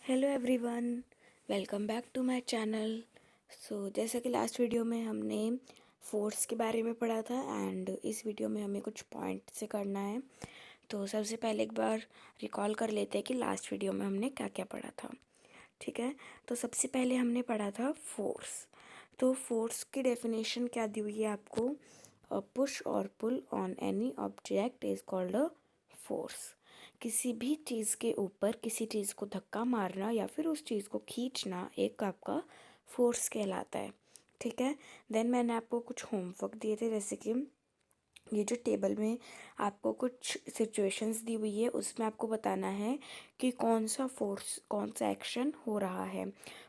Hello everyone, welcome back to my channel. जैसा कि last video में हमने फोर्स के बारे में पढ़ा था एंड इस वीडियो में हमें कुछ पॉइंट से करना है। तो सबसे पहले एक बार रिकॉल कर लेते हैं कि लास्ट वीडियो में हमने क्या क्या पढ़ा था। ठीक है, तो सबसे पहले हमने पढ़ा था फोर्स। तो फोर्स की डेफिनेशन क्या दी हुई है आपको? पुश और pull on any object is called a force. किसी भी चीज़ के ऊपर किसी चीज़ को धक्का मारना या फिर उस चीज़ को खींचना एक आपका फोर्स कहलाता है। ठीक है, देन मैंने आपको कुछ होमवर्क दिए थे, जैसे कि ये जो टेबल में आपको कुछ सिचुएशंस दी हुई है उसमें आपको बताना है कि कौन सा फोर्स, कौन सा एक्शन हो रहा है।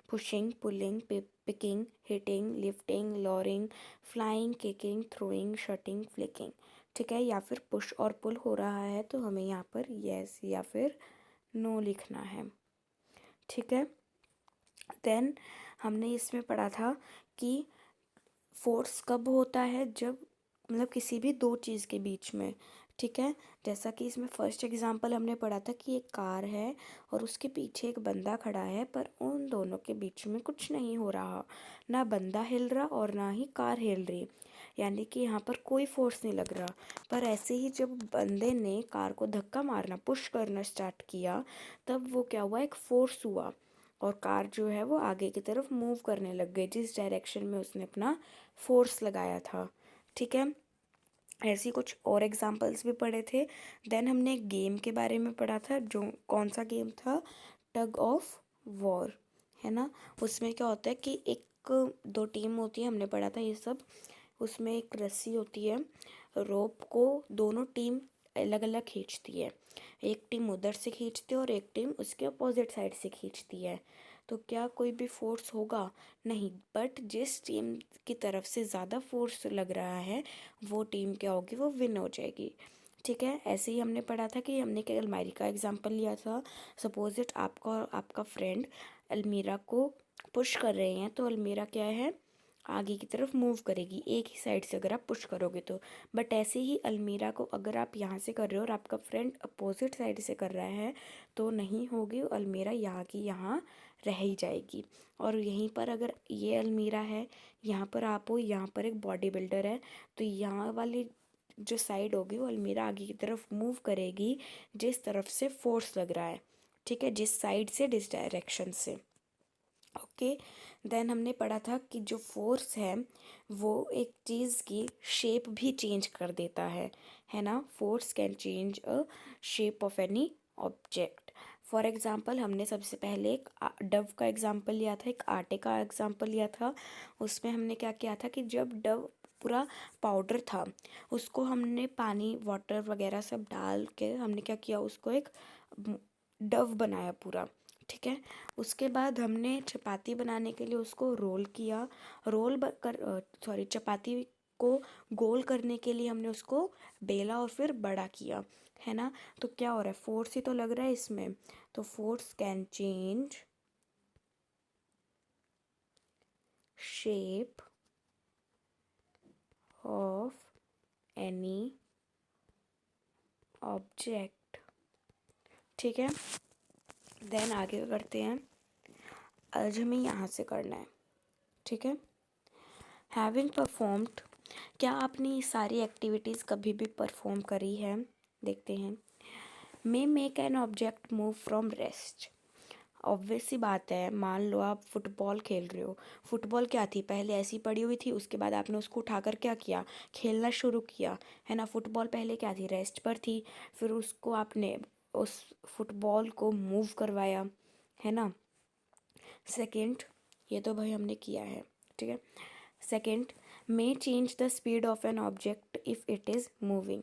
Pushing, pulling, picking, hitting, lifting, lowering, flying, kicking, throwing, shutting, flicking. ठीक है, या फिर पुश और पुल हो रहा है तो हमें यहाँ पर यस या फिर नो लिखना है। ठीक है, देन हमने इसमें पढ़ा था कि फोर्स कब होता है, जब मतलब किसी भी दो चीज़ के बीच में। ठीक है, जैसा कि इसमें फर्स्ट एग्जांपल हमने पढ़ा था कि एक कार है और उसके पीछे एक बंदा खड़ा है, पर उन दोनों के बीच में कुछ नहीं हो रहा, ना बंदा हिल रहा और ना ही कार हिल रही, यानी कि यहाँ पर कोई फोर्स नहीं लग रहा। पर ऐसे ही जब बंदे ने कार को धक्का मारना, पुश करना स्टार्ट किया, तब वो क्या हुआ, एक फोर्स हुआ और कार जो है वो आगे की तरफ मूव करने लग गई जिस डायरेक्शन में उसने अपना फोर्स लगाया था। ठीक है, ऐसी कुछ और एग्जांपल्स भी पढ़े थे। देन हमने एक गेम के बारे में पढ़ा था, जो कौन सा गेम था, टग ऑफ वॉर, है ना। उसमें क्या होता है कि एक दो टीम होती है, हमने पढ़ा था ये सब। उसमें एक रस्सी होती है, रोप को दोनों टीम अलग अलग खींचती है। एक टीम उधर से खींचती है और एक टीम उसके अपोजिट साइड से खींचती है। तो क्या कोई भी फोर्स होगा? नहीं, बट जिस टीम की तरफ से ज़्यादा फोर्स लग रहा है वो टीम क्या होगी, वो विन हो जाएगी। ठीक है, ऐसे ही हमने पढ़ा था कि हमने एक अलमारी का एग्जांपल लिया था। सपोज इट आपका और आपका फ्रेंड अलमीरा को पुश कर रहे हैं, तो अलमीरा क्या है, आगे की तरफ मूव करेगी एक ही साइड से अगर आप पुश करोगे तो। बट ऐसे ही अलमीरा को अगर आप यहाँ से कर रहे हो और आपका फ्रेंड अपोजिट साइड से कर रहा है तो नहीं होगी, अलमीरा यहाँ की यहाँ रह ही जाएगी। और यहीं पर अगर ये अलमीरा है, यहाँ पर आप हो, यहाँ पर एक बॉडी बिल्डर है, तो यहाँ वाली जो साइड होगी वो अलमीरा आगे की तरफ मूव करेगी जिस तरफ से फोर्स लग रहा है। ठीक है, जिस साइड से, जिस डायरेक्शन से। ओके, देन हमने पढ़ा था कि जो फोर्स है वो एक चीज़ की शेप भी चेंज कर देता है ना। Force can change a shape of any object. For example हमने सबसे पहले एक डव का एग्जांपल लिया था, एक आटे का एग्जांपल लिया था। उसमें हमने क्या किया था कि जब डव पूरा पाउडर था, उसको हमने पानी, वाटर वगैरह सब डाल के हमने क्या किया, उसको एक डव बनाया पूरा। ठीक है, उसके बाद हमने चपाती बनाने के लिए उसको रोल किया। चपाती को गोल करने के लिए हमने उसको बेला और फिर बड़ा किया, है ना। तो क्या हो रहा है, फोर्स ही तो लग रहा है इसमें। तो force can change shape of any object. ठीक है, देन आगे करते हैं। आज हमें यहाँ से करना है। ठीक है, हैविंग परफॉर्म्ड, क्या आपने ये सारी एक्टिविटीज़ कभी भी परफॉर्म करी है? देखते हैं। May make an object move from rest. Obvious सी बात है, मान लो आप फुटबॉल खेल रहे हो। फुटबॉल क्या थी, पहले ऐसी पड़ी हुई थी, उसके बाद आपने उसको उठाकर क्या किया, खेलना शुरू किया, है ना। फुटबॉल पहले क्या थी, रेस्ट पर थी, फिर उसको आपने उस फुटबॉल को मूव करवाया, है ना। सेकंड, ये तो भाई हमने किया है। ठीक है, second, may change the speed of an object if it is moving.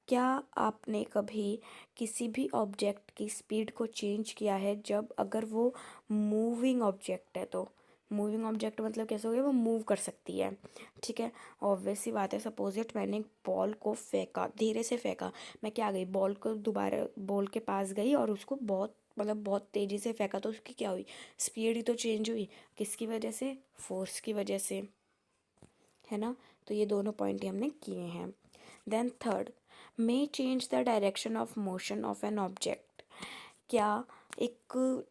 क्या आपने कभी किसी भी ऑब्जेक्ट की स्पीड को चेंज किया है जब, अगर वो मूविंग ऑब्जेक्ट है तो? मूविंग ऑब्जेक्ट मतलब कैसे हो गया, वो मूव कर सकती है। ठीक है, ऑब्वियस सी बात है, सपोज इट मैंने बॉल को फेंका, धीरे से फेंका, मैं क्या गई, बॉल को दोबारा बॉल के पास गई और उसको बहुत मतलब बहुत तेज़ी से फेंका, तो उसकी क्या हुई, स्पीड ही तो चेंज हुई। किसकी वजह से, फोर्स की वजह से, है ना। तो ये दोनों पॉइंट ही हमने किए हैं। Then third, may change the direction of motion of an object. क्या एक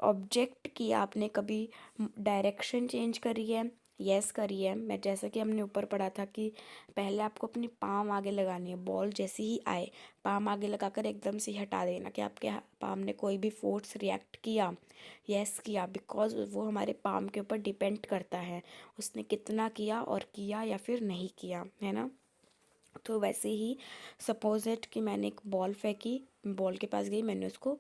ऑब्जेक्ट की आपने कभी डायरेक्शन चेंज करी है? यस करी है। मैं जैसा कि हमने ऊपर पढ़ा था कि पहले आपको अपनी पाम आगे लगानी है, बॉल जैसे ही आए पाम आगे लगाकर एकदम से हटा देना कि आपके पाम ने कोई भी फोर्स रिएक्ट किया। यस किया, बिकॉज वो हमारे पाम के ऊपर डिपेंड करता है उसने कितना किया और किया या फिर नहीं किया, है ना। तो वैसे ही सपोज इट कि मैंने एक बॉल फेंकी, बॉल के पास गई, मैंने उसको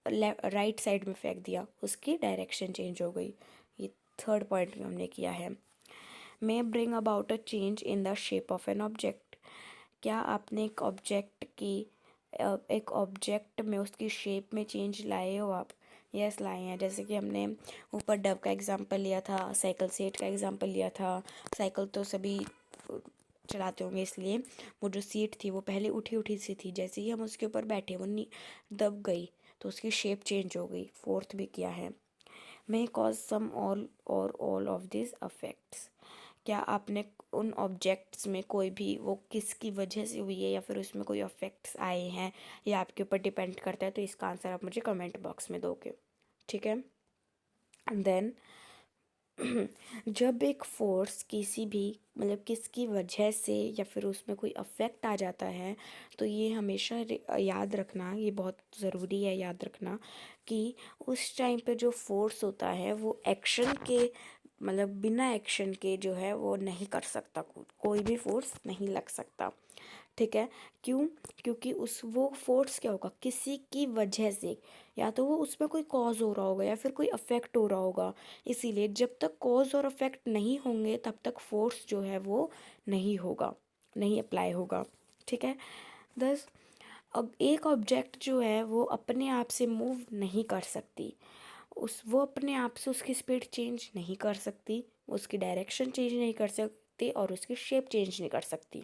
राइट साइड में फेंक दिया, उसकी डायरेक्शन चेंज हो गई। ये थर्ड पॉइंट में हमने किया है। मे bring about a change in the shape of an object. क्या आपने एक ऑब्जेक्ट में उसकी शेप में चेंज लाए हो आप? यस लाए हैं। जैसे कि हमने ऊपर डव का एग्जांपल लिया था, साइकिल सीट का एग्जांपल लिया था। साइकिल तो सभी चलाते होंगे, इसलिए वो जो सीट थी वो पहले उठी उठी सी थी, जैसे ही हम उसके ऊपर बैठे वो दब गई तो उसकी शेप चेंज हो गई। फोर्थ भी किया है। May cause some all of this effects. क्या आपने उन ऑब्जेक्ट्स में कोई भी, वो किसकी वजह से हुई है या फिर उसमें कोई इफेक्ट्स आए हैं, ये आपके ऊपर डिपेंड करता है। तो इसका आंसर आप मुझे कमेंट बॉक्स में दोगे, ठीक है। देन जब एक फोर्स किसी भी मतलब किसकी वजह से या फिर उसमें कोई अफेक्ट आ जाता है, तो ये हमेशा याद रखना, ये बहुत ज़रूरी है याद रखना कि उस टाइम पे जो फोर्स होता है वो एक्शन के मतलब बिना एक्शन के जो है वो नहीं कर सकता, कोई भी फोर्स नहीं लग सकता, ठीक है। क्यों? क्योंकि वो फोर्स क्या होगा, किसी की वजह से, या तो वो उसमें कोई कॉज हो रहा होगा या फिर कोई अफेक्ट हो रहा होगा। इसीलिए जब तक कॉज और अफेक्ट नहीं होंगे तब तक फोर्स जो है वो नहीं होगा, नहीं अप्लाई होगा, ठीक है। दस, अब एक ऑब्जेक्ट जो है वो अपने आप से मूव नहीं कर सकती, वो अपने आप से उसकी स्पीड चेंज नहीं कर सकती, उसकी डायरेक्शन चेंज नहीं कर सकती और उसकी शेप चेंज नहीं कर सकती।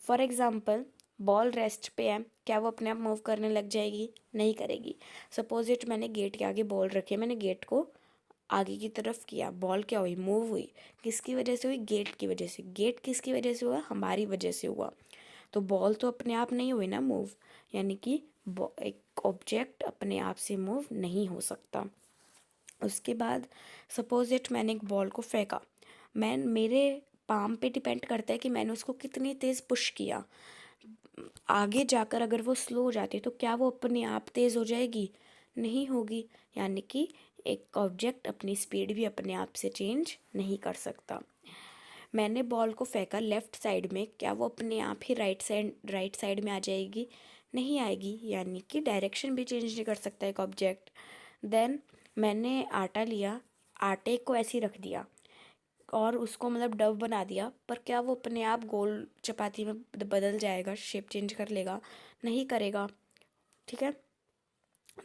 फॉर एग्ज़ाम्पल, बॉल रेस्ट पे है, क्या वो अपने आप मूव करने लग जाएगी? नहीं करेगी। सपोज इट मैंने गेट के आगे बॉल रखी है, मैंने गेट को आगे की तरफ किया, बॉल क्या हुई? मूव हुई। किसकी वजह से हुई? गेट की वजह से। गेट किसकी वजह से हुआ? हमारी वजह से हुआ। तो बॉल तो अपने आप नहीं हुई ना मूव, यानी कि एक ऑब्जेक्ट अपने आप से मूव नहीं हो सकता। उसके बाद सपोज इट मैंने एक बॉल को फेंका, मेरे पाम पे डिपेंड करता है कि मैंने उसको कितनी तेज़ पुश किया। आगे जाकर अगर वो स्लो हो जाती है तो क्या वो अपने आप तेज़ हो जाएगी? नहीं होगी। यानी कि एक ऑब्जेक्ट अपनी स्पीड भी अपने आप से चेंज नहीं कर सकता। मैंने बॉल को फेंका लेफ़्ट साइड में, क्या वो अपने आप ही राइट साइड में आ जाएगी? नहीं आएगी। यानी कि डायरेक्शन भी चेंज नहीं कर सकता एक ऑब्जेक्ट। देन मैंने आटा लिया, आटे को ऐसे ही रख दिया और उसको मतलब डव बना दिया, पर क्या वो अपने आप गोल चपाती में बदल जाएगा, शेप चेंज कर लेगा? नहीं करेगा, ठीक है।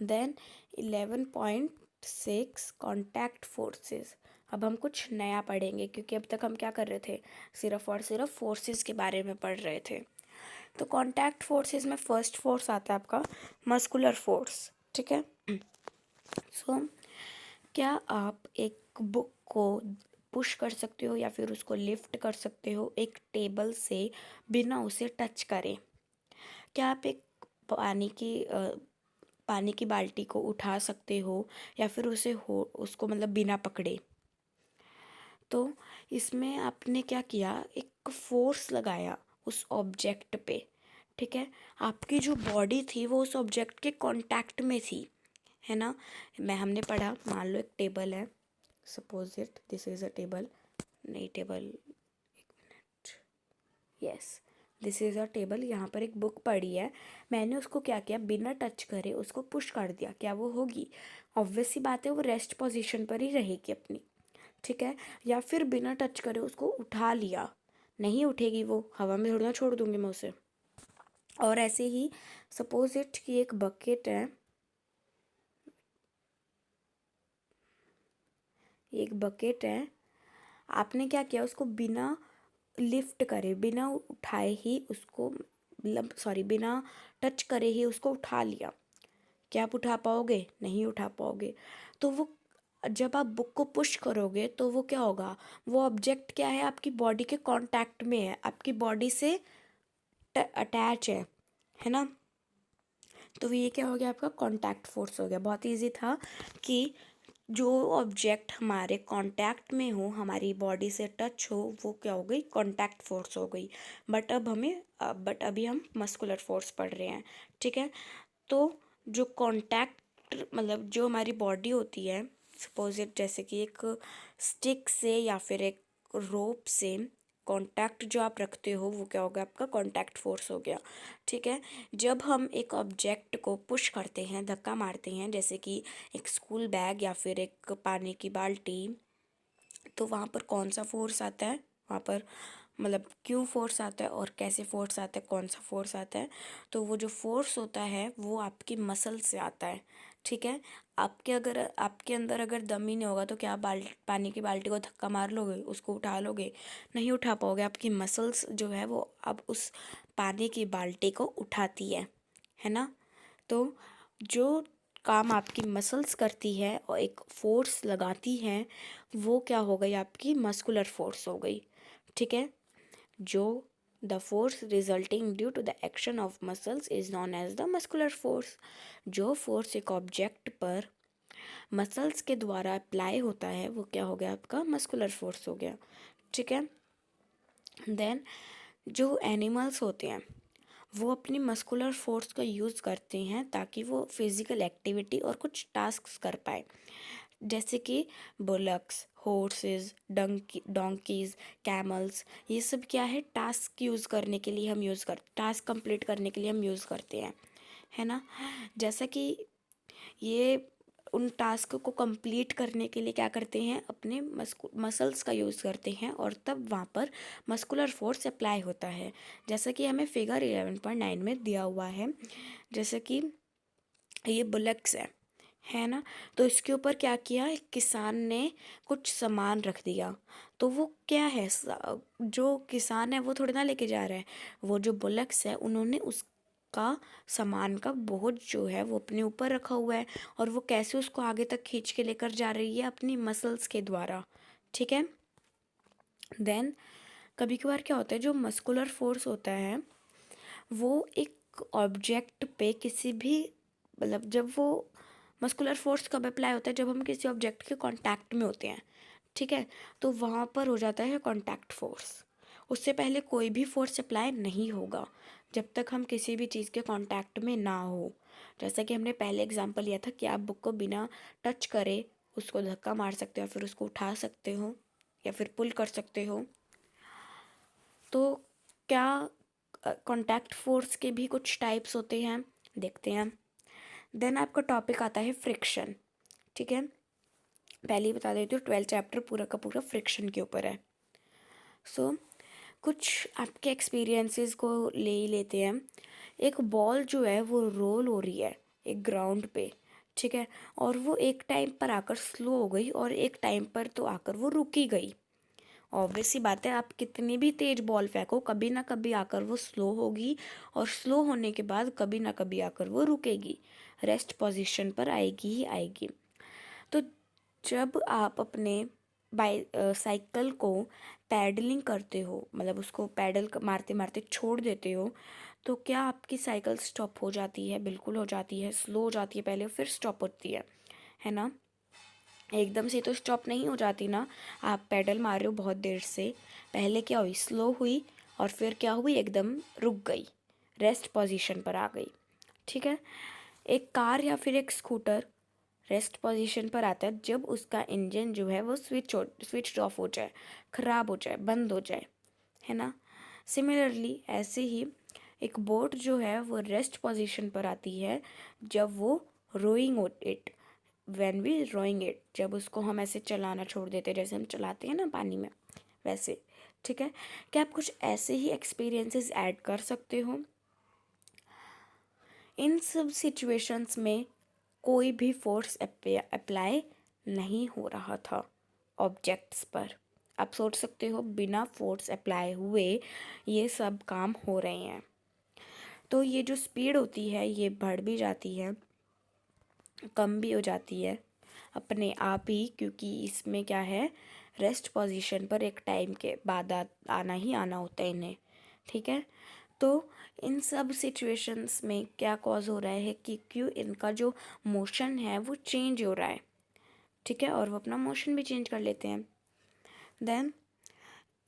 Then 11.6 contact forces. अब हम कुछ नया पढ़ेंगे क्योंकि अब तक हम क्या कर रहे थे, सिर्फ और सिर्फ फोर्सेस के बारे में पढ़ रहे थे। तो कॉन्टैक्ट फोर्सेस में फर्स्ट फोर्स आता है आपका मस्कुलर फोर्स, ठीक है। सो क्या आप एक बुक को पुश कर सकते हो या फिर उसको लिफ्ट कर सकते हो एक टेबल से बिना उसे टच करे? क्या आप एक पानी की पानी की बाल्टी को उठा सकते हो या फिर उसको मतलब बिना पकड़े? तो इसमें आपने क्या किया, एक फोर्स लगाया उस ऑब्जेक्ट पे, ठीक है। आपकी जो बॉडी थी वो उस ऑब्जेक्ट के कांटेक्ट में थी, है ना। हमने पढ़ा, मान लो एक टेबल है, suppose it this is a table, नहीं table, yes this is a table, यहाँ पर एक बुक पड़ी है, मैंने उसको क्या किया, बिना टच करे उसको पुश कर दिया, क्या वो होगी? ऑब्वियस सी बात है वो रेस्ट पोजीशन पर ही रहेगी अपनी, ठीक है। या फिर बिना टच करे उसको उठा लिया, नहीं उठेगी, वो हवा में थोड़ा छोड़ दूंगी मैं उसे। और ऐसे ही सपोज इट कि एक बकेट है, एक बकेट है, आपने क्या किया, उसको बिना लिफ्ट करे, बिना उठाए ही उसको मतलब सॉरी बिना टच करे ही उसको उठा लिया, क्या आप उठा पाओगे? नहीं उठा पाओगे। तो वो जब आप बुक को पुश करोगे तो वो क्या होगा, वो ऑब्जेक्ट क्या है, आपकी बॉडी के कांटेक्ट में है, आपकी बॉडी से अटैच है ना। तो ये क्या हो गया आपका कांटेक्ट फोर्स हो गया। बहुत इजी था कि जो ऑब्जेक्ट हमारे कांटेक्ट में हो, हमारी बॉडी से टच हो, वो क्या हो गई, कांटेक्ट फोर्स हो गई। बट अभी हम मस्कुलर फोर्स पढ़ रहे हैं, ठीक है। तो जो कांटेक्ट मतलब जो हमारी बॉडी होती है, सपोज इट जैसे कि एक स्टिक से या फिर एक रोप से कांटेक्ट जो आप रखते हो, वो क्या होगा, आपका कांटेक्ट फोर्स हो गया, ठीक है। जब हम एक ऑब्जेक्ट को पुश करते हैं, धक्का मारते हैं, जैसे कि एक स्कूल बैग या फिर एक पानी की बाल्टी, तो वहाँ पर कौन सा फोर्स आता है, वहाँ पर मतलब क्यों फोर्स आता है और कैसे फोर्स आता है, कौन सा फोर्स आता है। तो वो जो फोर्स होता है वो आपकी मसल से आता है, ठीक है। आपके अंदर अगर दम ही नहीं होगा तो क्या पानी की बाल्टी को धक्का मार लोगे, उसको उठा लोगे, नहीं उठा पाओगे। आपकी मसल्स जो है वो अब उस पानी की बाल्टी को उठाती है ना। तो जो काम आपकी मसल्स करती है और एक फोर्स लगाती है, वो क्या हो गई, आपकी मस्कुलर फोर्स हो गई, ठीक है। जो the force resulting due to the action of muscles is known as the muscular force. जो फोर्स एक ऑब्जेक्ट पर मसल्स के द्वारा अप्लाई होता है, वो क्या हो गया, आपका मस्कुलर फोर्स हो गया, ठीक है। देन जो एनिमल्स होते हैं वो अपनी मस्कुलर फोर्स का यूज़ करते हैं ताकि वो फिज़िकल एक्टिविटी और कुछ टास्क्स कर पाए, जैसे कि बुलक्स, हॉर्सेस, डोंकीज, कैमल्स। ये सब क्या है, टास्क यूज़ करने के लिए हम यूज़ कर टास्क कंप्लीट करने के लिए हम यूज़ करते हैं, है ना। जैसा कि ये उन टास्क को कंप्लीट करने के लिए क्या करते हैं, अपने मसल्स का यूज़ करते हैं और तब वहाँ पर मस्कुलर फोर्स अप्लाई होता है। जैसा कि हमें फिगर 11.9 में दिया हुआ है, जैसे कि ये बुलक्स है ना। तो इसके ऊपर क्या किया, एक किसान ने कुछ सामान रख दिया। तो वो क्या है, जो किसान है वो थोड़ी ना लेके जा रहा है, वो जो बुलक्स है उन्होंने उसका सामान का बोझ जो है वो अपने ऊपर रखा हुआ है, और वो कैसे उसको आगे तक खींच के लेकर जा रही है, अपनी मसल्स के द्वारा, ठीक है। देन कभी कभार क्या होता है, जो मस्कुलर फोर्स होता है वो एक ऑब्जेक्ट पे किसी भी मतलब जब वो मस्कुलर फोर्स कब अप्लाई होता है, जब हम किसी ऑब्जेक्ट के कांटेक्ट में होते हैं, ठीक है। तो वहाँ पर हो जाता है कांटेक्ट फोर्स। उससे पहले कोई भी फोर्स अप्लाई नहीं होगा जब तक हम किसी भी चीज़ के कांटेक्ट में ना हो। जैसा कि हमने पहले एग्जांपल लिया था कि आप बुक को बिना टच करे उसको धक्का मार सकते हो, फिर उसको उठा सकते हो या फिर पुल कर सकते हो। तो क्या कांटेक्ट फोर्स के भी कुछ टाइप्स होते हैं, देखते हैं। देन आपका टॉपिक आता है फ्रिक्शन, ठीक है। पहले ही बता देती हूँ, 12th चैप्टर पूरा का पूरा फ्रिक्शन के ऊपर है। सो कुछ आपके एक्सपीरियंसेस को ले ही लेते हैं। एक बॉल जो है वो रोल हो रही है एक ग्राउंड पे, ठीक है। और वो एक टाइम पर आकर स्लो हो गई और एक टाइम पर तो आकर वो रुकी गई। ऑब्वियस सी बात है, आप कितनी भी तेज बॉल फेंको, कभी ना कभी आकर वो स्लो होगी, और स्लो होने के बाद कभी ना कभी आकर वो रुकेगी, रेस्ट पोजीशन पर आएगी ही आएगी। तो जब आप अपने साइकिल को पैडलिंग करते हो, मतलब उसको पैडल मारते मारते छोड़ देते हो, तो क्या आपकी साइकिल स्टॉप हो जाती है? बिल्कुल हो जाती है। स्लो हो जाती है पहले, फिर स्टॉप होती है ना। एकदम से तो स्टॉप नहीं हो जाती ना। आप पैडल मार रहे हो बहुत देर से, पहले क्या हुई, स्लो हुई, और फिर क्या हुई, एकदम रुक गई, रेस्ट पोजीशन पर आ गई, ठीक है। एक कार या फिर एक स्कूटर रेस्ट पोजीशन पर आता है जब उसका इंजन जो है वो स्विच ऑफ हो जाए, ख़राब हो जाए, बंद हो जाए, है ना। सिमिलरली ऐसे ही एक बोट जो है वो रेस्ट पोजीशन पर आती है जब वो rowing it when we rowing it, जब उसको हम ऐसे चलाना छोड़ देते हैं, जैसे हम चलाते हैं ना पानी में, वैसे, ठीक है। क्या आप कुछ ऐसे ही एक्सपीरियंसेस ऐड कर सकते हो? इन सब सिचुएशंस में कोई भी फोर्स अप्लाई नहीं हो रहा था ऑब्जेक्ट्स पर। आप सोच सकते हो बिना फोर्स अप्लाई हुए ये सब काम हो रहे हैं। तो ये जो स्पीड होती है ये बढ़ भी जाती है, कम भी हो जाती है अपने आप ही, क्योंकि इसमें क्या है, रेस्ट पोजीशन पर एक टाइम के बाद आना ही आना होता है इन्हें, ठीक है। तो इन सब सिचुएशंस में क्या कॉज हो रहा है कि क्यों इनका जो मोशन है वो चेंज हो रहा है, ठीक है, और वो अपना मोशन भी चेंज कर लेते हैं। देन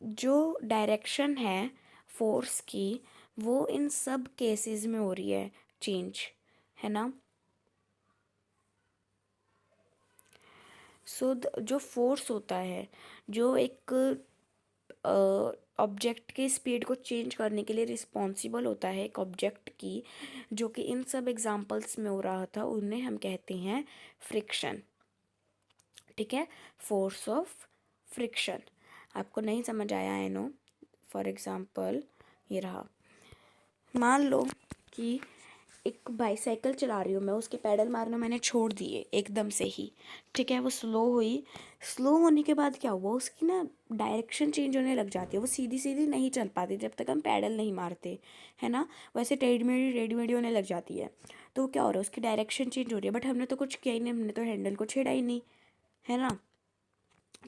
जो डायरेक्शन है फोर्स की वो इन सब केसेस में हो रही है चेंज, है ना। सो जो फोर्स होता है, जो एक ऑब्जेक्ट की स्पीड को चेंज करने के लिए रिस्पॉन्सिबल होता है, एक ऑब्जेक्ट की, जो कि इन सब एग्जांपल्स में हो रहा था, उन्हें हम कहते हैं फ्रिक्शन, ठीक है, फोर्स ऑफ फ्रिक्शन। आपको नहीं समझ आया है नो, फॉर एग्जांपल ये रहा, मान लो कि एक बाईसाइकिल चला रही हूँ मैं, उसके पैडल मारना मैंने छोड़ दिए एकदम से ही, ठीक है, वो स्लो हुई, स्लो होने के बाद क्या हुआ, उसकी ना डायरेक्शन चेंज होने लग जाती है, वो सीधी सीधी नहीं चल पाती जब तक हम पैडल नहीं मारते, है ना। वैसे टेढ़ी होने लग जाती है, तो क्या हो रहा है, उसकी डायरेक्शन चेंज हो रही है, बट हमने तो कुछ किया ही नहीं, हमने तो हैंडल को छेड़ा ही नहीं, है ना।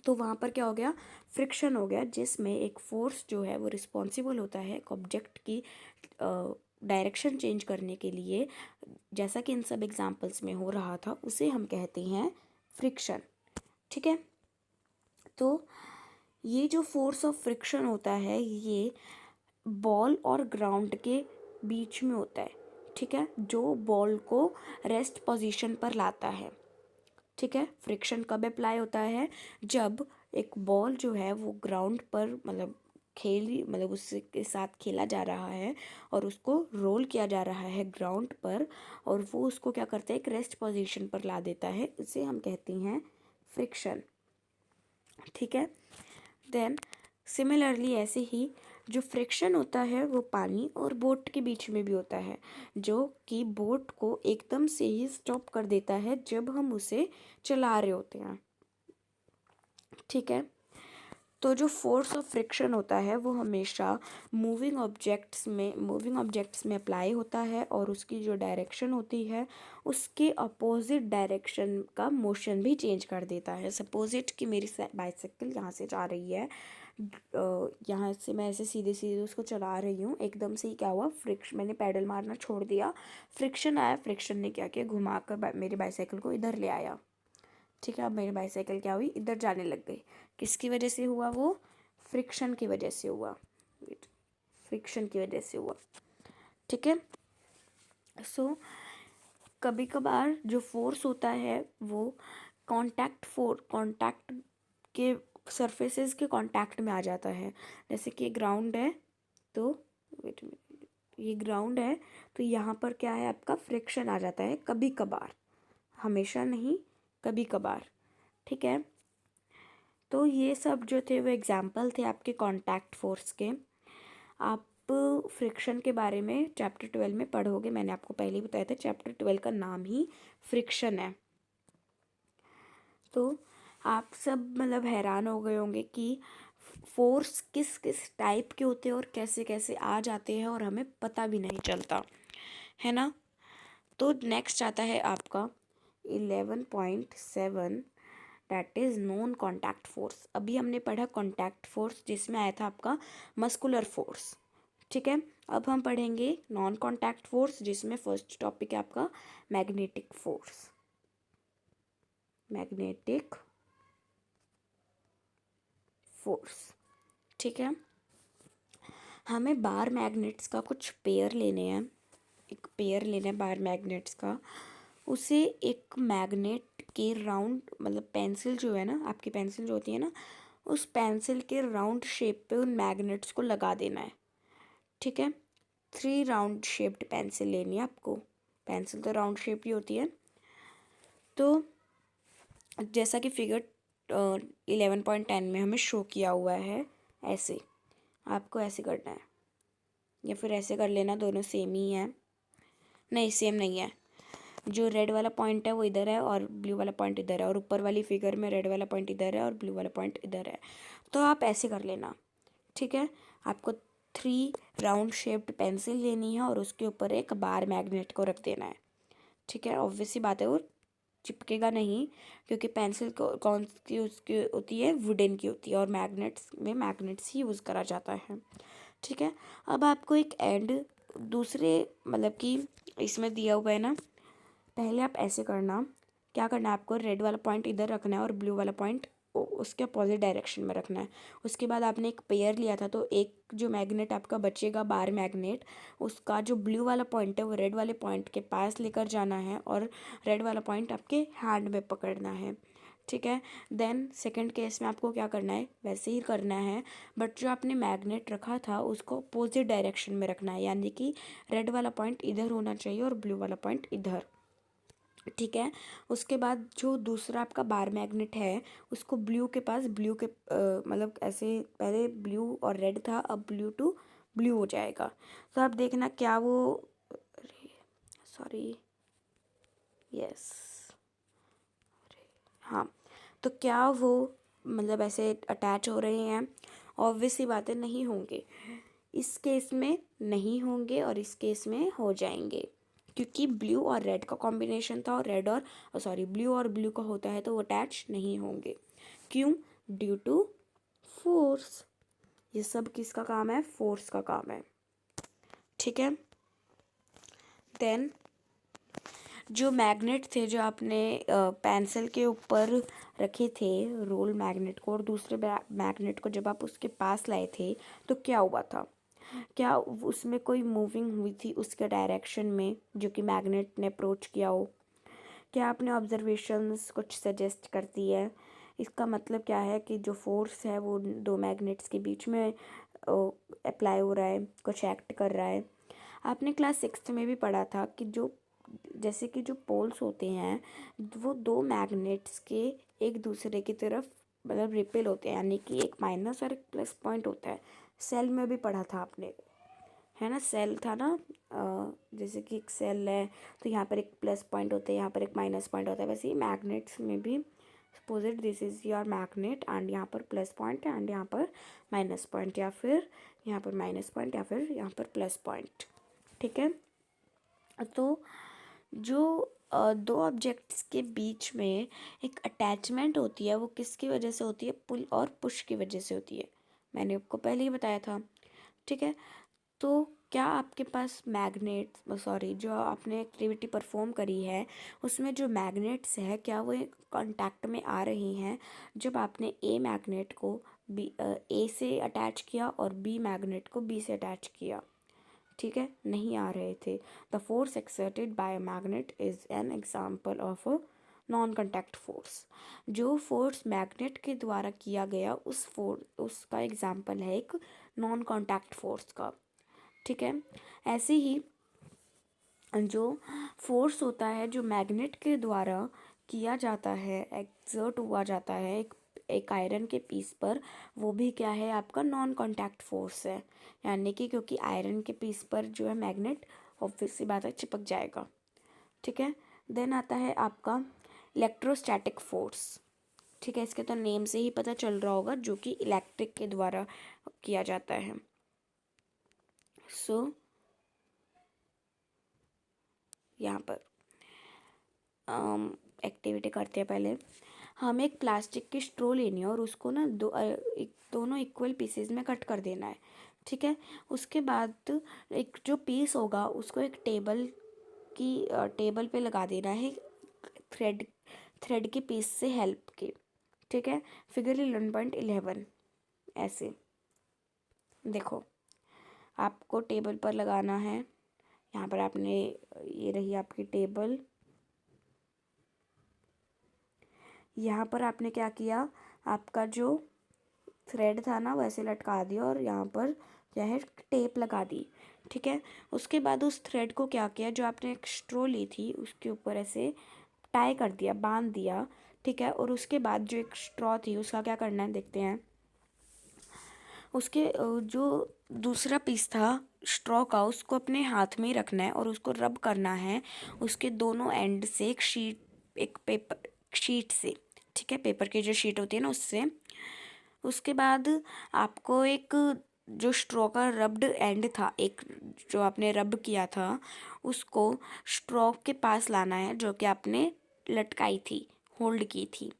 तो वहाँ पर क्या हो गया, फ्रिक्शन हो गया, जिसमें एक फोर्स जो है वो रिस्पॉन्सिबल होता है एक ऑब्जेक्ट की डायरेक्शन चेंज करने के लिए, जैसा कि इन सब एग्जांपल्स में हो रहा था, उसे हम कहते हैं फ्रिक्शन, ठीक है। तो ये जो फोर्स ऑफ फ्रिक्शन होता है ये बॉल और ग्राउंड के बीच में होता है, ठीक है, जो बॉल को रेस्ट पोजीशन पर लाता है, ठीक है। फ्रिक्शन कब अप्लाई होता है, जब एक बॉल जो है वो ग्राउंड पर मतलब खेली मतलब उसके साथ खेला जा रहा है और उसको रोल किया जा रहा है ग्राउंड पर, और वो उसको क्या करता है, एक रेस्ट पोजीशन पर ला देता है, उसे हम कहते हैं फ्रिक्शन, ठीक है। देन सिमिलरली ऐसे ही जो फ्रिक्शन होता है वो पानी और बोट के बीच में भी होता है, जो कि बोट को एकदम से ही स्टॉप कर देता है जब हम उसे चला रहे होते हैं, ठीक है। तो जो फोर्स ऑफ फ्रिक्शन होता है वो हमेशा मूविंग ऑब्जेक्ट्स में अप्लाई होता है, और उसकी जो डायरेक्शन होती है उसके अपोजिट डायरेक्शन का मोशन भी चेंज कर देता है। सपोज इट कि मेरी बाइसाइकिल यहाँ से जा रही है, यहाँ से मैं ऐसे सीधे सीधे उसको चला रही हूँ, एकदम से ही क्या हुआ, फ्रिक्शन, मैंने पैडल मारना छोड़ दिया, फ्रिक्शन आया, फ्रिक्शन ने क्या किया, घुमा कर मेरी बाइसाइकिल को इधर ले आया, ठीक है। अब मेरी बाइसाइकिल क्या हुई, इधर जाने लग गई, किसकी वजह से हुआ, वो फ्रिक्शन की वजह से हुआ, फ्रिक्शन की वजह से हुआ, ठीक है। सो कभी कभार जो फोर्स होता है वो कांटेक्ट के सरफेसेस के कांटेक्ट में आ जाता है, जैसे कि ग्राउंड है, तो वेट ये ग्राउंड है, तो यहाँ पर क्या है, आपका फ्रिक्शन आ जाता है कभी कभार, हमेशा नहीं, कभी कभार, ठीक है। तो ये सब जो थे वो एग्जाम्पल थे आपके कांटेक्ट फोर्स के। आप फ्रिक्शन के बारे में चैप्टर 12 में पढ़ोगे, मैंने आपको पहले ही बताया था, चैप्टर 12 का नाम ही फ्रिक्शन है। तो आप सब मतलब हैरान हो गए होंगे कि फोर्स किस किस टाइप के होते हैं और कैसे कैसे आ जाते हैं और हमें पता भी नहीं चलता, है ना। तो नेक्स्ट आता है आपका 11.7, that is non contact force. अभी हमने पढ़ा कॉन्टैक्ट फोर्स जिसमें आया था आपका मस्कुलर फोर्स, ठीक है। अब हम पढ़ेंगे नॉन कॉन्टैक्ट फोर्स जिसमें फर्स्ट टॉपिक है आपका मैग्नेटिक फोर्स, मैग्नेटिक फोर्स, ठीक है। हमें बार मैग्नेट्स का कुछ पेयर लेने हैं, एक पेयर लेना है बार मैग्नेट्स का, उसे एक मैग्नेट के राउंड मतलब पेंसिल जो है ना, आपकी पेंसिल जो होती है ना, उस पेंसिल के राउंड शेप पे उन मैग्नेट्स को लगा देना है, ठीक है। 3 राउंड शेप्ड पेंसिल लेनी है आपको, पेंसिल तो राउंड शेप ही होती है। तो जैसा कि फिगर 11.10 में हमें शो किया हुआ है, ऐसे आपको ऐसे करना है, या फिर ऐसे कर लेना, दोनों सेम ही है, नहीं सेम नहीं है, जो रेड वाला पॉइंट है वो इधर है और ब्लू वाला पॉइंट इधर है, और ऊपर वाली फिगर में रेड वाला पॉइंट इधर है और ब्लू वाला पॉइंट इधर है, तो आप ऐसे कर लेना, ठीक है। आपको 3 राउंड शेप्ड पेंसिल लेनी है और उसके ऊपर एक बार मैग्नेट को रख देना है, ठीक है। ऑब्वियसली बात है वो चिपकेगा नहीं, क्योंकि पेंसिल कौन की उसकी होती है, वुडन की होती है, और मैग्नेट्स में मैग्नेट्स ही यूज़ करा जाता है, ठीक है। अब आपको एक एंड दूसरे मतलब कि इसमें दिया हुआ है ना, पहले आप ऐसे करना, क्या करना है आपको, रेड वाला पॉइंट इधर रखना है और ब्लू वाला पॉइंट उसके अपोजिट डायरेक्शन में रखना है। उसके बाद आपने एक पेयर लिया था, तो एक जो मैग्नेट आपका बचेगा बार मैग्नेट, उसका जो ब्लू वाला पॉइंट है वो रेड वाले पॉइंट के पास लेकर जाना है और रेड वाला पॉइंट आपके हैंड में पकड़ना है। ठीक है। देन सेकंड केस में आपको क्या करना है, वैसे ही करना है, बट जो आपने मैग्नेट रखा था उसको अपोजिट डायरेक्शन में रखना है, यानी कि रेड वाला पॉइंट इधर होना चाहिए और ब्लू वाला पॉइंट इधर। ठीक है। उसके बाद जो दूसरा आपका बार मैग्नेट है उसको ब्लू के पास, ब्लू के मतलब ऐसे पहले ब्लू और रेड था, अब ब्लू टू ब्लू हो जाएगा। तो आप देखना क्या वो, सॉरी, यस, हाँ, तो क्या वो मतलब ऐसे अटैच हो रहे हैं? ऑब्वियस सी बातें नहीं होंगे, इस केस में नहीं होंगे और इस केस में हो जाएंगे, क्योंकि ब्लू और रेड का कॉम्बिनेशन था और रेड और सॉरी ब्लू और ब्लू का होता है, तो वो अटैच नहीं होंगे। क्यों? Due to force. ये सब किसका काम है? फोर्स का काम है। ठीक है। देन जो मैग्नेट थे जो आपने पेंसिल के ऊपर रखे थे, रोल मैग्नेट को, और दूसरे मैग्नेट को जब आप उसके पास लाए थे तो क्या हुआ था? क्या उसमें कोई मूविंग हुई थी उसके डायरेक्शन में जो कि मैग्नेट ने अप्रोच किया हो? क्या आपने ऑब्जर्वेशंस कुछ सजेस्ट करती है? इसका मतलब क्या है कि जो फोर्स है वो दो मैग्नेट्स के बीच में अप्लाई हो रहा है, कुछ एक्ट कर रहा है। आपने क्लास 6th में भी पढ़ा था कि जो जैसे कि जो पोल्स होते हैं वो दो मैग्नेट्स के एक दूसरे की तरफ मतलब रिपेल होते हैं, यानी कि एक माइनस और एक प्लस पॉइंट होता है। सेल में भी पढ़ा था आपने, है ना? सेल था ना, जैसे कि एक सेल है तो यहाँ पर एक प्लस पॉइंट होता है, यहाँ पर एक माइनस पॉइंट होता है, वैसे ही मैग्नेट्स में भी suppose it this is your magnet and यहाँ पर प्लस पॉइंट है एंड यहाँ पर माइनस पॉइंट, या फिर यहाँ पर माइनस पॉइंट या फिर यहाँ पर प्लस पॉइंट। ठीक है। तो जो दो ऑब्जेक्ट्स के बीच में एक अटैचमेंट होती है वो किसकी वजह से होती है? पुल और पुश की वजह से होती है। मैंने आपको पहले ही बताया था। ठीक है। तो क्या आपके पास मैग्नेट, सॉरी, जो आपने एक्टिविटी परफॉर्म करी है उसमें जो मैग्नेट्स है क्या वो कांटेक्ट में आ रही हैं जब आपने ए मैग्नेट को बी ए से अटैच किया और बी मैग्नेट को बी से अटैच किया? ठीक है, नहीं आ रहे थे। The force exerted bye magnet is an example of a non contact force. जो फोर्स मैग्नेट के द्वारा किया गया उसका एग्जाम्पल है एक नॉन कॉन्टैक्ट फोर्स का। ठीक है। ऐसे ही जो फोर्स होता है जो मैग्नेट के द्वारा किया जाता है, एक्सर्ट हुआ जाता है एक आयरन के पीस पर, वो भी क्या है? आपका नॉन कॉन्टैक्ट फोर्स है, यानी कि क्योंकि आयरन के पीस पर जो है मैग्नेट ऑब्वियस सी बात है चिपक जाएगा। ठीक है। देन आता है आपका इलेक्ट्रोस्टैटिक फोर्स। ठीक है, इसके तो नेम से ही पता चल रहा होगा, जो कि इलेक्ट्रिक के द्वारा किया जाता है। सो यहाँ पर एक्टिविटी करते हैं। पहले हमें एक प्लास्टिक की स्ट्रॉ लेनी है और उसको ना दोनों इक्वल पीसेस में कट कर देना है। ठीक है। उसके बाद एक जो पीस होगा उसको एक टेबल पे लगा देना है थ्रेड थ्रेड के पीस से हेल्प के। ठीक है। फिगर 11.11 ऐसे देखो, आपको टेबल पर लगाना है। यहाँ पर आपने, ये रही आपकी टेबल, यहाँ पर आपने क्या किया, आपका जो थ्रेड था ना वैसे लटका दिया और यहाँ पर क्या है, टेप लगा दी। ठीक है। उसके बाद उस थ्रेड को क्या किया, जो आपने एक स्ट्रॉ ली थी उसके ऊपर ऐसे टाई कर दिया, बांध दिया। ठीक है। और उसके बाद जो एक स्ट्रॉ थी उसका क्या करना है देखते हैं। उसके जो दूसरा पीस था स्ट्रॉ का उसको अपने हाथ में ही रखना है और उसको रब करना है उसके दोनों एंड से एक पेपर शीट से। ठीक है, पेपर की जो शीट होती है ना उससे। उसके बाद आपको एक जो स्ट्रॉ का रब्ड एंड था, एक जो आपने रब किया था उसको स्ट्रॉ के पास लाना है जो कि आपने लटकाई थी, होल्ड की थी।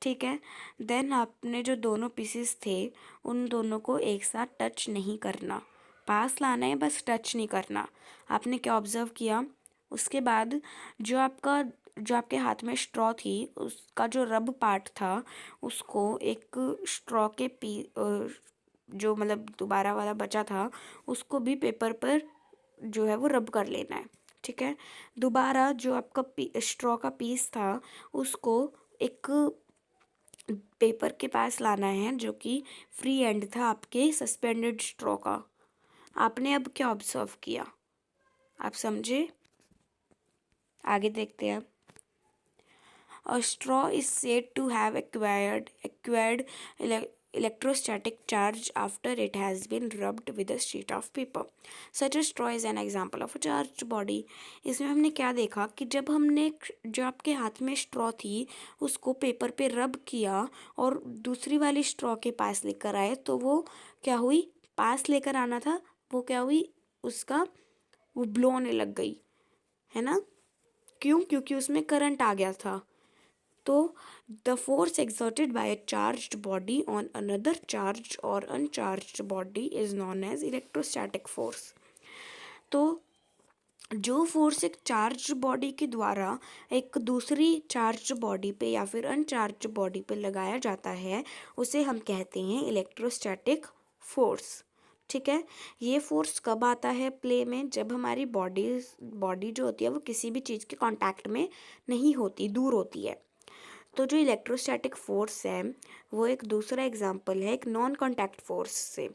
ठीक है। देन आपने जो दोनों पीसेस थे उन दोनों को एक साथ टच नहीं करना। पास लाना है, बस टच नहीं करना। आपने क्या ऑब्जर्व किया? उसके बाद जो आपके हाथ में स्ट्रॉ थी, उसका जो रब पार्ट था उसको एक स्ट्रॉ के जो मतलब दोबारा वाला बचा था उसको भी पेपर पर जो है वो रब कर लेना है। ठीक है। दोबारा जो आपका स्ट्रॉ का पीस था उसको एक पेपर के पास लाना है जो कि फ्री एंड था आपके सस्पेंडेड स्ट्रॉ का। आपने अब क्या ऑब्जर्व किया? आप समझे? आगे देखते हैं। A straw is said to have acquired electrostatic charge after it has been rubbed with a sheet of paper. Such a straw is an example of a charged body. इसमें हमने क्या देखा कि जब हमने जो आपके हाथ में स्ट्रॉ थी उसको पेपर पे रब किया और दूसरी वाली स्ट्रॉ के पास लेकर आए तो वो क्या हुई? पास लेकर आना था, वो क्या हुई? उसका वो ब्लो होने लग गई, है ना? क्यों? क्योंकि उसमें करंट आ गया था। तो the force exerted by a charged body on another charge और uncharged body is known as electrostatic force. तो जो फोर्स एक चार्ज बॉडी के द्वारा एक दूसरी चार्ज बॉडी पे या फिर अनचार्ज बॉडी पे लगाया जाता है उसे हम कहते हैं इलेक्ट्रोस्टैटिक फोर्स। ठीक है। ये फोर्स कब आता है प्ले में? जब हमारी बॉडी जो होती है वो किसी भी चीज़ के कांटेक्ट में नहीं होती, दूर होती है। तो जो इलेक्ट्रोस्टैटिक फोर्स है वो एक दूसरा एग्जाम्पल है एक नॉन कांटेक्ट फोर्स से।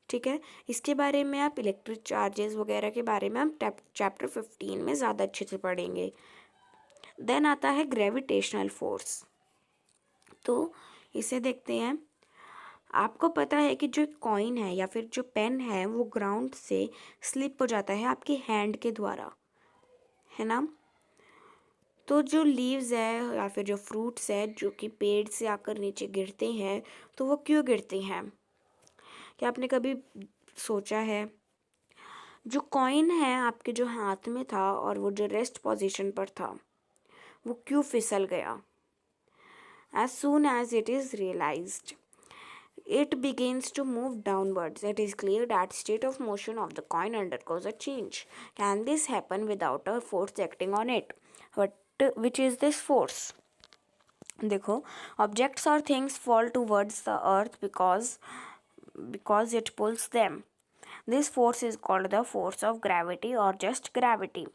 ठीक है। इसके बारे में आप इलेक्ट्रिक चार्जेस वगैरह के बारे में हम चैप्टर 15 में ज़्यादा अच्छे से पढ़ेंगे। देन आता है ग्रेविटेशनल फोर्स। तो इसे देखते हैं। आपको पता है कि जो कॉइन है या फिर जो पेन है वो ग्राउंड से स्लिप हो जाता है आपके हैंड के द्वारा, है ना? तो जो लीव्स है या फिर जो फ्रूट्स है जो कि पेड़ से आकर नीचे गिरते हैं तो वो क्यों गिरते हैं? क्या आपने कभी सोचा है? जो कॉइन है आपके जो हाथ में था और वो जो रेस्ट पोजीशन पर था वो क्यों फिसल गया? As soon as it is realized it begins to move downwards. It is clear that state of motion of the coin undergoes a change. Can this happen without a force acting on it? Which is this force? देखो, objects or things fall towards the earth because it pulls them. This force is called the force of gravity or just gravity.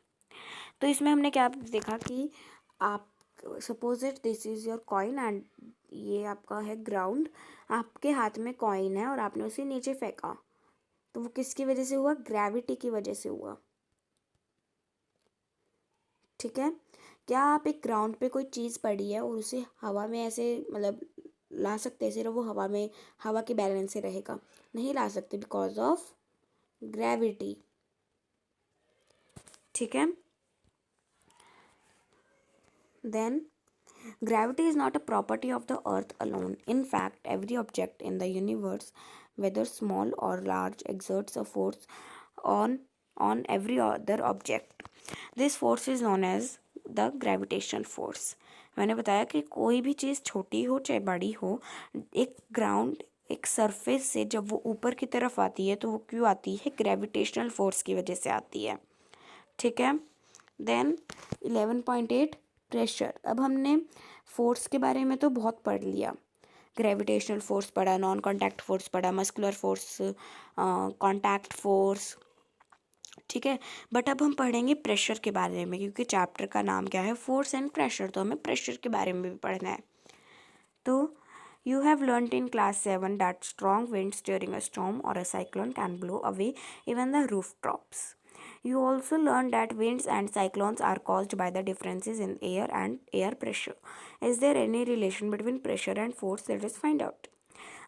तो इसमें हमने क्या देखा कि आप suppose it this is your coin and ये आपका है ग्राउंड, आपके हाथ में कॉइन है और आपने उसे नीचे फेंका तो वो किसकी वजह से हुआ? ग्रेविटी की वजह से हुआ। ठीक है। क्या आप एक ग्राउंड पे कोई चीज़ पड़ी है और उसे हवा में ऐसे मतलब ला सकते हैं? सिर्फ वो हवा में हवा के बैलेंस से रहेगा? नहीं ला सकते बिकॉज ऑफ ग्रेविटी। ठीक है। Then gravity is not a property of the earth alone. In fact, every object in the universe, whether small or large, exerts a force on every other object. This force is known as the gravitational force. मैंने बताया कि कोई भी चीज़ छोटी हो चाहे बड़ी हो, एक सरफेस से जब वो ऊपर की तरफ आती है तो वो क्यों आती है? ग्रेविटेशनल फोर्स की वजह से आती है। ठीक है। Then 11.8 pressure. अब हमने फोर्स के बारे में तो बहुत पढ़ लिया। ग्रेविटेशनल फोर्स पढ़ा, नॉन कांटेक्ट फोर्स पढ़ा, मस्कुलर फोर्स, कांटेक्ट फोर्स। ठीक है। बट अब हम पढ़ेंगे प्रेशर के बारे में क्योंकि चैप्टर का नाम क्या है? Force and pressure. तो हमें प्रेशर के बारे में भी पढ़ना है। तो you have learnt in class 7 that strong winds during a storm or a cyclone can blow away even the rooftops. You also learned that winds and cyclones are caused by the differences in air and air pressure. Is there any relation between pressure and force? Let us find out.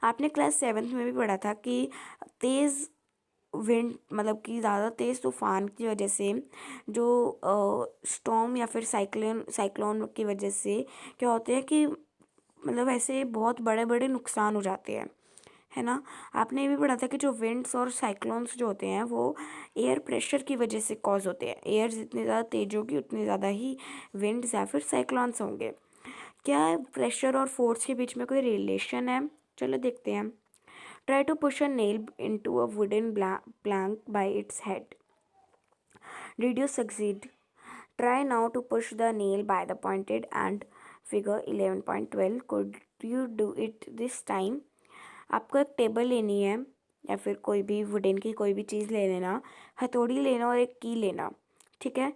आपने class 7th में भी पढ़ा था कि तेज़ wind मतलब कि ज़्यादा तेज़ तूफान की वजह से जो स्टॉर्म या फिर साइक्लोन की वजह से क्या होते हैं कि मतलब ऐसे बहुत बड़े बड़े नुकसान हो जाते हैं, है ना? आपने ये भी पढ़ा था कि जो विंड्स और साइक्लोन्स जो होते हैं वो एयर प्रेशर की वजह से कॉज होते हैं। एयर जितनी ज़्यादा तेज होगी उतनी ज़्यादा ही विंड्स या फिर साइक्लोन्स होंगे। क्या प्रेशर और फोर्स के बीच में कोई रिलेशन है? चलो देखते हैं। Try to push a nail into a wooden plank by its head. Did you succeed? Try now to push the nail by the pointed end. Figure 11.12. Could you do it this time? आपको एक table लेनी है या फिर कोई भी wooden की कोई भी चीज़ ले लेना, हथौड़ी लेना और एक कील लेना, ठीक है।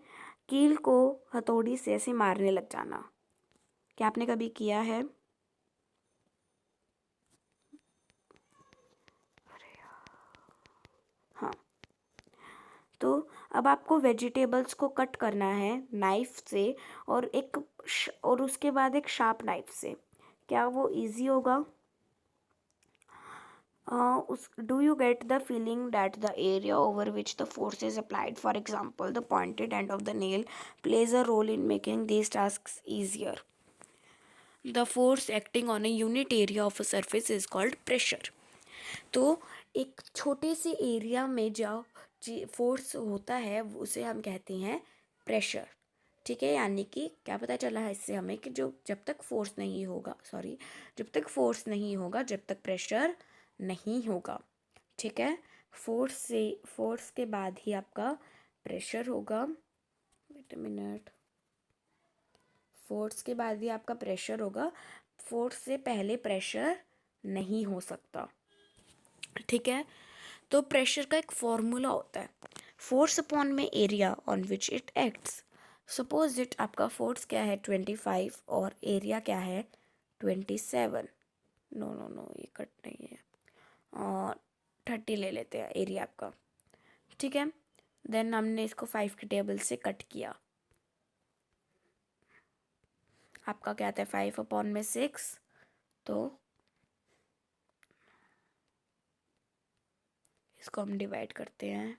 कील को हथौड़ी से ऐसे मारने लग जाना। क्या आपने कभी किया है? हाँ। तो अब आपको वेजिटेबल्स को कट करना है नाइफ से और और उसके बाद एक शार्प नाइफ से। क्या वो इजी होगा? Do you get the feeling that the area over which the force is applied, for example, the pointed end of the nail, plays a role in making these tasks easier? The force acting on a unit area of a surface is called pressure. तो एक छोटे से area में जो force होता है उसे हम कहते हैं प्रेशर, ठीक है। यानी कि क्या पता चला है इससे हमें कि जो जब तक फोर्स नहीं होगा जब तक प्रेशर नहीं होगा, ठीक है। फोर्स के बाद ही आपका प्रेशर होगा। Wait a minute. फोर्स के बाद ही आपका प्रेशर होगा, फोर्स से पहले प्रेशर नहीं हो सकता, ठीक है। तो प्रेशर का एक फॉर्मूला होता है, फोर्स अपॉन में area on which it acts. Suppose it आपका फोर्स क्या है 25 और एरिया क्या है 27। नो नो नो, ये कट नहीं है, और 30 ले लेते हैं एरिया आपका, ठीक है। देन हमने इसको 5 के टेबल से कट किया, आपका क्या आता है 5 अपॉन में 6। तो इसको हम डिवाइड करते हैं,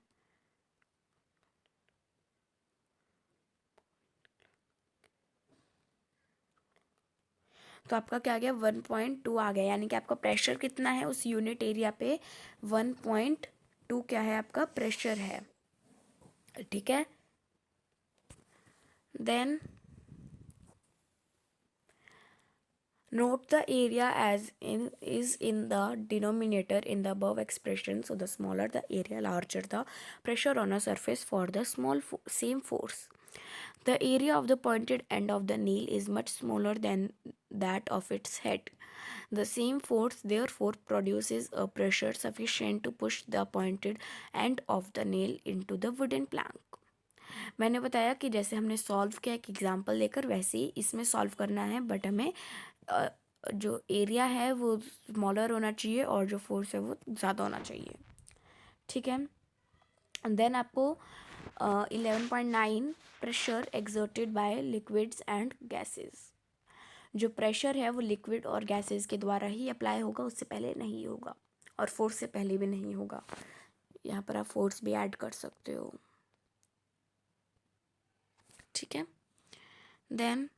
तो आपका क्या आ गया 1.2 आ गया। यानी कि आपका प्रेशर कितना है उस यूनिट एरिया पे 1.2 क्या है आपका प्रेशर है, ठीक है। Then note the area as is in the denominator in the above expression. So the smaller the area, larger the pressure on a surface for the same force. The area of the pointed end of the nail is much smaller than that of its head. The same force therefore produces a pressure sufficient to push the pointed end of the nail into the wooden plank. मैंने बताया कि जैसे हमने solve किया एक example लेकर, वैसे ही इसमें सॉल्व करना है, बट हमें जो एरिया है वो स्मॉलर होना चाहिए और जो फोर्स है वो ज़्यादा होना चाहिए, ठीक है। देन आपको 11.9 pressure exerted by liquids and gases. जो प्रेशर है वो लिक्विड और गैसेस के द्वारा ही अप्लाई होगा, उससे पहले नहीं होगा और फोर्स से पहले भी नहीं होगा। यहाँ पर आप फोर्स भी ऐड कर सकते हो, ठीक है। देन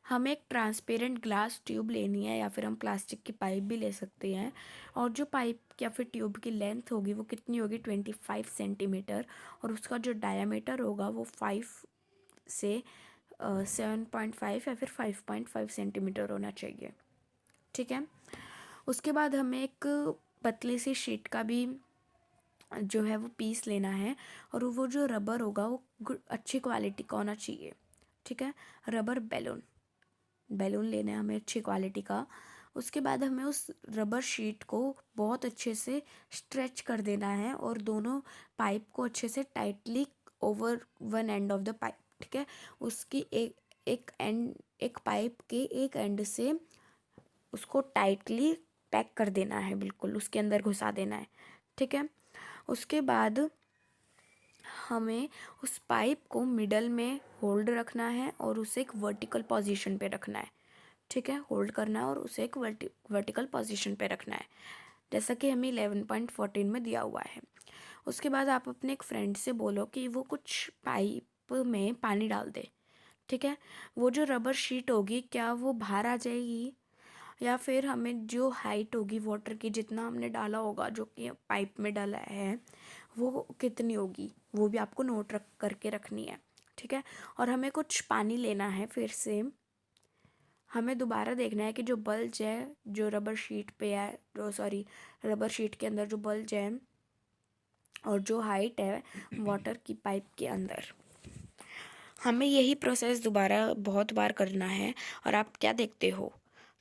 हमें एक ट्रांसपेरेंट ग्लास ट्यूब लेनी है या फिर हम प्लास्टिक की पाइप भी ले सकते हैं, और जो पाइप या फिर ट्यूब की लेंथ होगी वो कितनी होगी 25 सेंटीमीटर, और उसका जो डायामीटर होगा वो 5 से 7.5 या फिर 5.5 सेंटीमीटर होना चाहिए, ठीक है। उसके बाद हमें एक पतली सी शीट का भी जो है वो पीस लेना है, और वो जो रबर होगा वो अच्छी क्वालिटी का होना चाहिए, ठीक है। रबर बैलून लेना है हमें अच्छी क्वालिटी का। उसके बाद हमें उस रबर शीट को बहुत अच्छे से स्ट्रेच कर देना है और दोनों पाइप को अच्छे से tightly over one end of the pipe, ठीक है। उसकी एक पाइप के एक एंड से उसको टाइटली पैक कर देना है, बिल्कुल उसके अंदर घुसा देना है, ठीक है। उसके बाद हमें उस पाइप को मिडल में होल्ड रखना है और उसे एक वर्टिकल पोजीशन पे रखना है, ठीक है। होल्ड करना है और उसे एक वर्टिकल पोजीशन पे रखना है, जैसा कि हमें 11.14 में दिया हुआ है। उसके बाद आप अपने एक फ्रेंड से बोलो कि वो कुछ पाइप में पानी डाल दे, ठीक है। वो जो रबर शीट होगी क्या वो बाहर आ जाएगी, या फिर हमें जो हाइट होगी वाटर की जितना हमने डाला होगा जो कि पाइप में डाला है वो कितनी होगी, वो भी आपको नोट करके रखनी है, ठीक है। और हमें कुछ पानी लेना है फिर से, हमें दोबारा देखना है कि जो बल्ज है जो रबर शीट पे है, रबर शीट के अंदर जो बल्ज है और जो हाइट है वाटर की पाइप के अंदर, हमें यही प्रोसेस दोबारा बहुत बार करना है। और आप क्या देखते हो,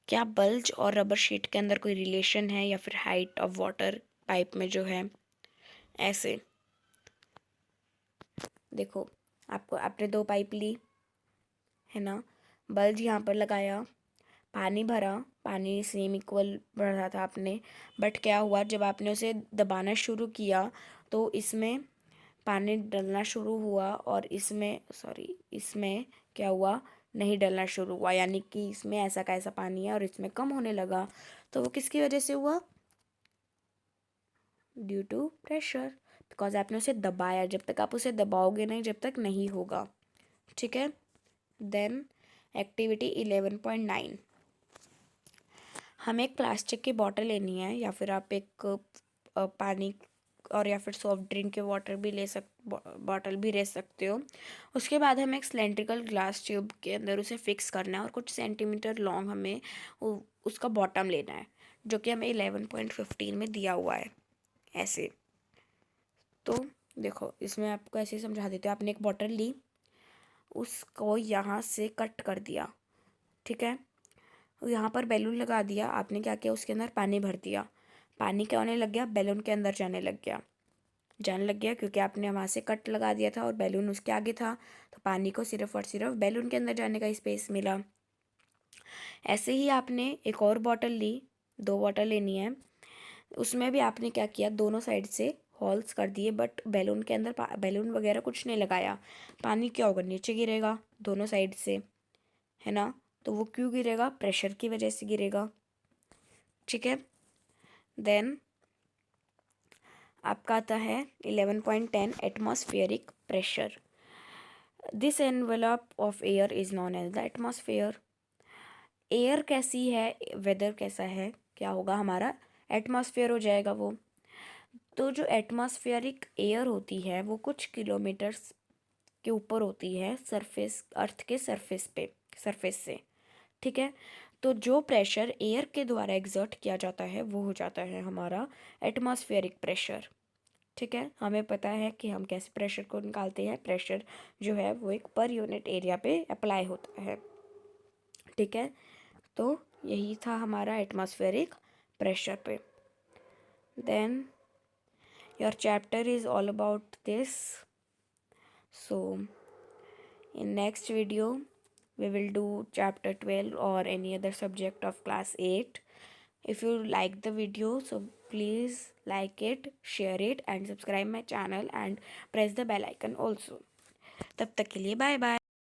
क्या बल्ज और रबर शीट के अंदर कोई रिलेशन है या फिर हाइट ऑफ वाटर पाइप में जो है? ऐसे देखो, आपने दो पाइप ली है ना, बल्ज यहाँ पर लगाया, पानी भरा, पानी सेम इक्वल भरा था आपने, बट क्या हुआ जब आपने उसे दबाना शुरू किया तो इसमें पानी डलना शुरू हुआ और इसमें क्या हुआ, नहीं डलना शुरू हुआ, यानी कि इसमें ऐसा का ऐसा पानी है और इसमें कम होने लगा। तो वो किसकी वजह से हुआ? ड्यू टू प्रेशर, बिकॉज आपने उसे दबाया। जब तक आप उसे दबाओगे नहीं जब तक नहीं होगा। ठीक है। देन एक्टिविटी 11.9, हमें एक प्लास्टिक की बॉटल लेनी है या फिर आप एक पानी और या फिर सॉफ्ट ड्रिंक के वाटर भी बॉटल भी ले सकते हो। उसके बाद हमें एक सिलेंड्रिकल ग्लास ट्यूब के अंदर उसे फिक्स करना है और कुछ सेंटीमीटर लॉन्ग हमें उसका बॉटम लेना है, जो कि हमें 11.15 में दिया हुआ है ऐसे। तो देखो, इसमें आपको ऐसे समझा देते हो। आपने एक बॉटल ली, उसको यहाँ से कट कर दिया, ठीक है, यहाँ पर बैलून लगा दिया। आपने क्या किया, उसके अंदर पानी भर दिया। पानी क्या होने लग गया, बैलून के अंदर जाने लग गया क्योंकि आपने वहाँ से कट लगा दिया था और बैलून उसके आगे था, तो पानी को सिर्फ और सिर्फ बैलून के अंदर जाने का स्पेस मिला। ऐसे ही आपने एक और बॉटल ली, दो बॉटल लेनी है, उसमें भी आपने क्या किया, दोनों साइड से होल्स कर दिए, बट बैलून के अंदर बैलून वगैरह कुछ नहीं लगाया। पानी क्या होगा, नीचे गिरेगा दोनों साइड से, है ना। तो वो क्यों गिरेगा, प्रेशर की वजह से गिरेगा। ठीक है। देन आपका आता है 11.10 atmospheric pressure. This envelope of air is known as the atmosphere. Air कैसी है, वेदर कैसा है, क्या होगा, हमारा एटमॉस्फेयर हो जाएगा वो। तो जो एटमॉस्फेरिक एयर होती है वो कुछ किलोमीटर्स के ऊपर होती है सरफेस, अर्थ के सरफेस से। ठीक है। तो जो प्रेशर एयर के द्वारा एग्जर्ट किया जाता है वो हो जाता है हमारा एटमॉस्फेरिक प्रेशर। ठीक है। हमें पता है कि हम कैसे प्रेशर को निकालते हैं। प्रेशर जो है वो एक पर यूनिट एरिया पे अप्लाई होता है। ठीक है। तो यही था हमारा एटमॉस्फेरिक प्रेशर पे। Then your chapter is all about this. So in next video we will do chapter 12 or any other subject of class 8. If you like the video, so please like it, share it and subscribe my channel and press the bell icon also. तब तक के लिए bye bye.